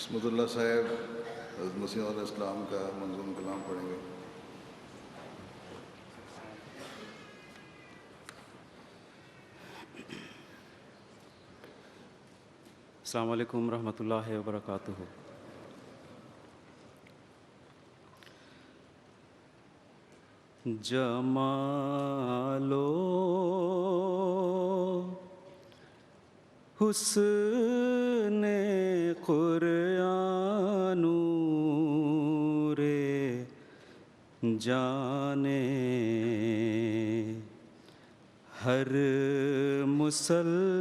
عصمت اللہ صاحب حضرت مسیح علیہ السلام کا منظوم کلام پڑھیں گے. السلام علیکم ورحمۃ اللہ وبرکاتہ. جمالو حسن قرآن رے جانے ہر مسلمان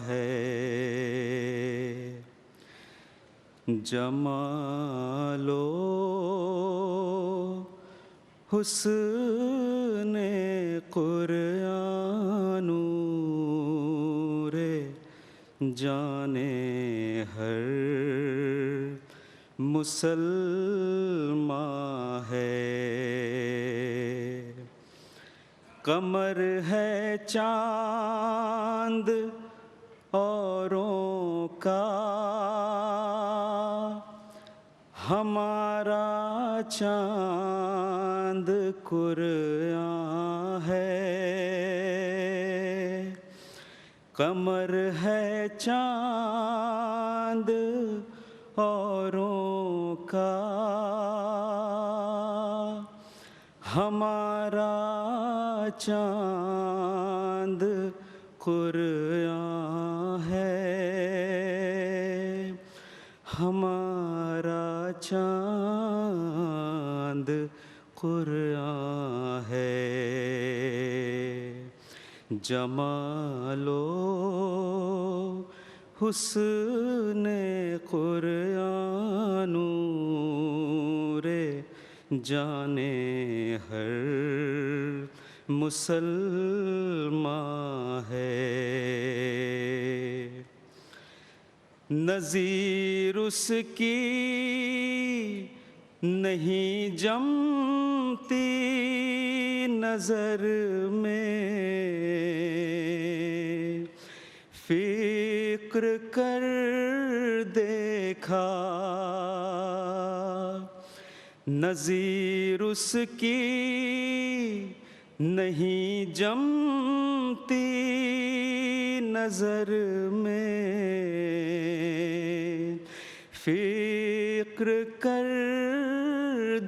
ہے. جمالو حسن قرآن رے جانے ہر مسلمان ہے. قمر ہے چاند اوروں کا ہمارا چاند قرآن ہے. قمر ہے چاند اوروں کا ہمارا چاند قرآن ہے. ہمارا چاند قرآن ہے. جمالو حسن قرآن رے جانے ہر مسلمان ہے. نظیر اس کی نہیں جمتی نظر میں فکر کر دیکھا. نظیر اس کی نہیں جمتی نظر میں فکر کر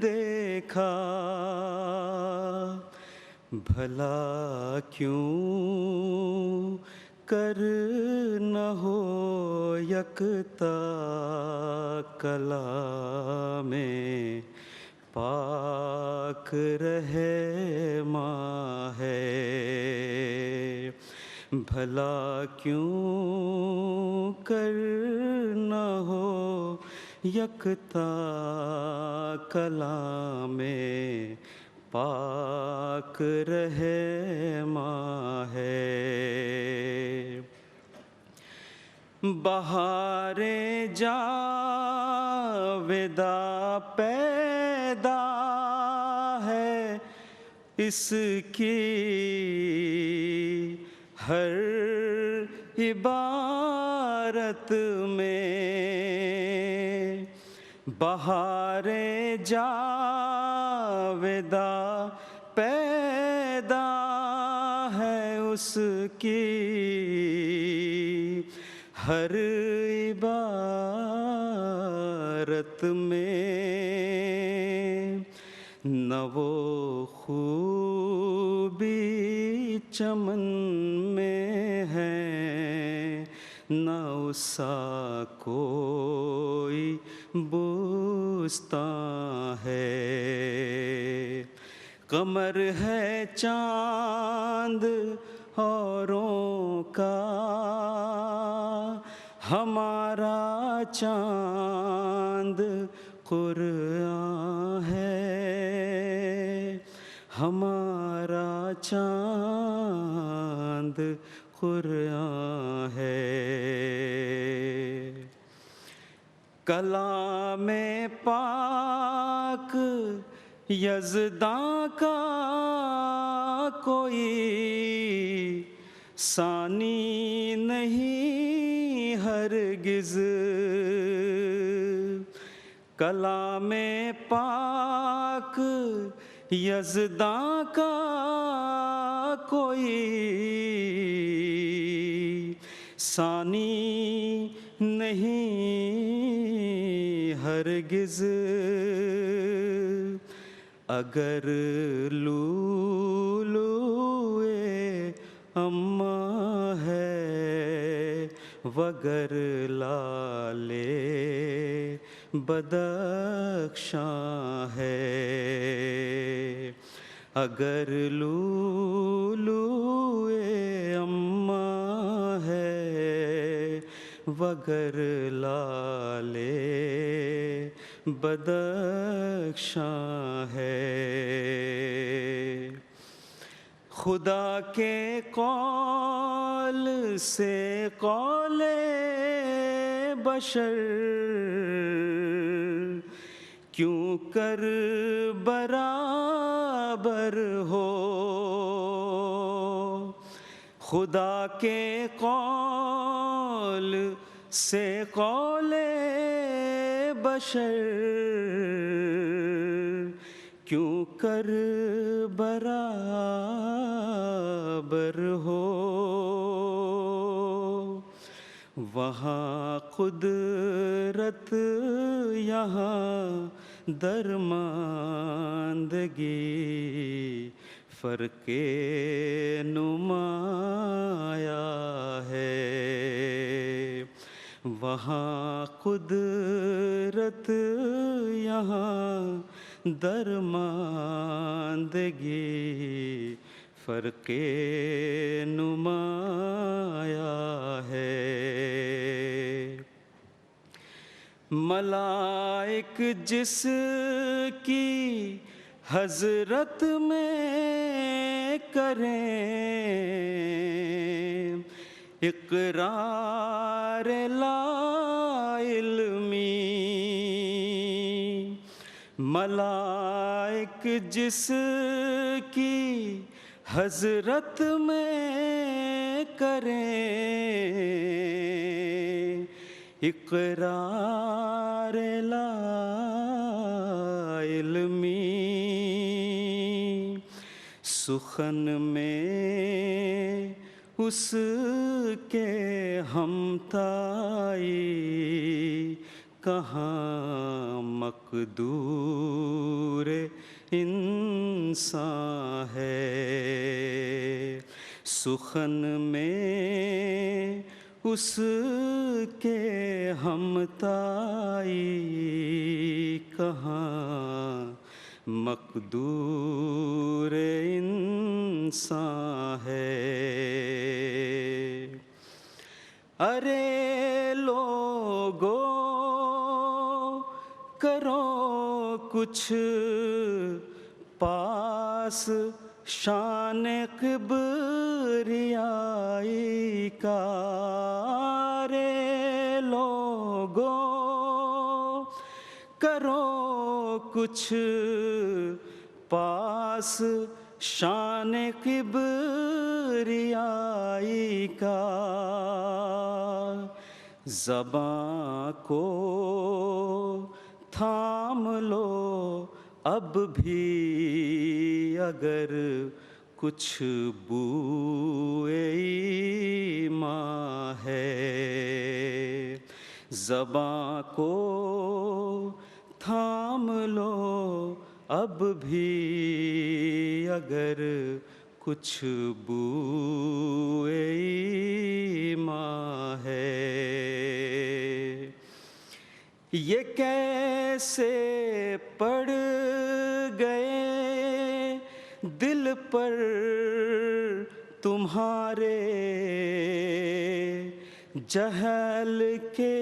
دیکھا. بھلا کیوں کر نہ ہو یکتا کلام پاک رہے ماں ہے. بھلا کیوں کر نہ ہو یکتا کلام پاک رہے ماں ہے. بہاریں جاویدہ پیدا ہے اس کی ہر عبارت میں. بہاریں جاویدہ پیدا ہے اس کی ہر عبارت میں. نہ وہ خوبی چمن میں ہے نہ اسا کوئی بوستان ہے. قمر ہے چاند اوروں کا ہمارا چاند قرآن ہے. ہمارا چاند قرآن ہے. کلام پاک یزداں کا کوئی ثانی نہیں ہر ہرگز کلام پاک یزداں کا کوئی ثانی نہیں ہرگز. اگر لولوئے اماں ہے وگر لالے بدخشاں ہے. اگر لولوئے اماں ہے وگر لالے بدخشاں ہے. خدا کے قول سے قول بشر کیوں کر برابر ہو. خدا کے قول سے قول بشر کیوں کر برابر ہو. وہاں قدرت یہاں درماندگی فرق نمایاں ہے. وہاں قدرت یہاں درماندگی فرق نمایاں ہے. ملائک جس کی حضرت میں کریں اقرار لا علمی. ملائک جس کی حضرت میں کریں اقرار لا علمی. سخن میں اس کے ہمتائی کہاں مقدور انسان ہے. سخن میں اس کے ہمتائی کہاں مقدور انسان ہے. ارے لوگو کرو کچھ پاس شان کبریائی کا. رے لوگو کرو کچھ پاس شان کبریائی کا. زباں کو تھام لو اب بھی اگر کچھ بوئے ایمان ہے. زباں کو تھام لو اب بھی اگر کچھ بوئے ایمان ہے. یہ کیسے پڑ گئے دل پر تمہارے جہل کے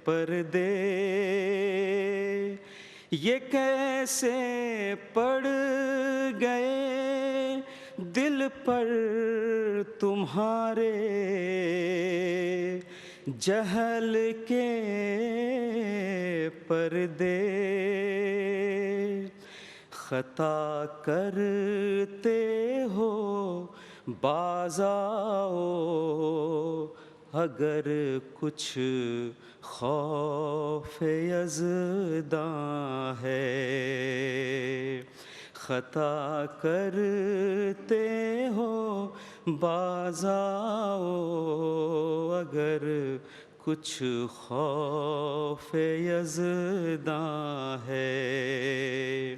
پردے. یہ کیسے پڑ گئے دل پر تمہارے جہل کے پردے. خطا کرتے ہو باز آؤ اگر کچھ خوف یزداں ہے، خطا کرتے ہو باز آؤ، اگر کچھ خوف یزداں ہے۔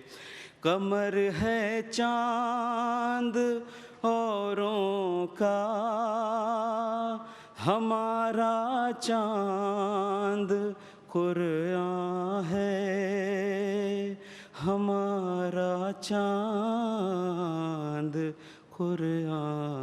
قمر ہے چاند اوروں کا، ہمارا چاند قرآن ہے، ہمارا چاند قرآن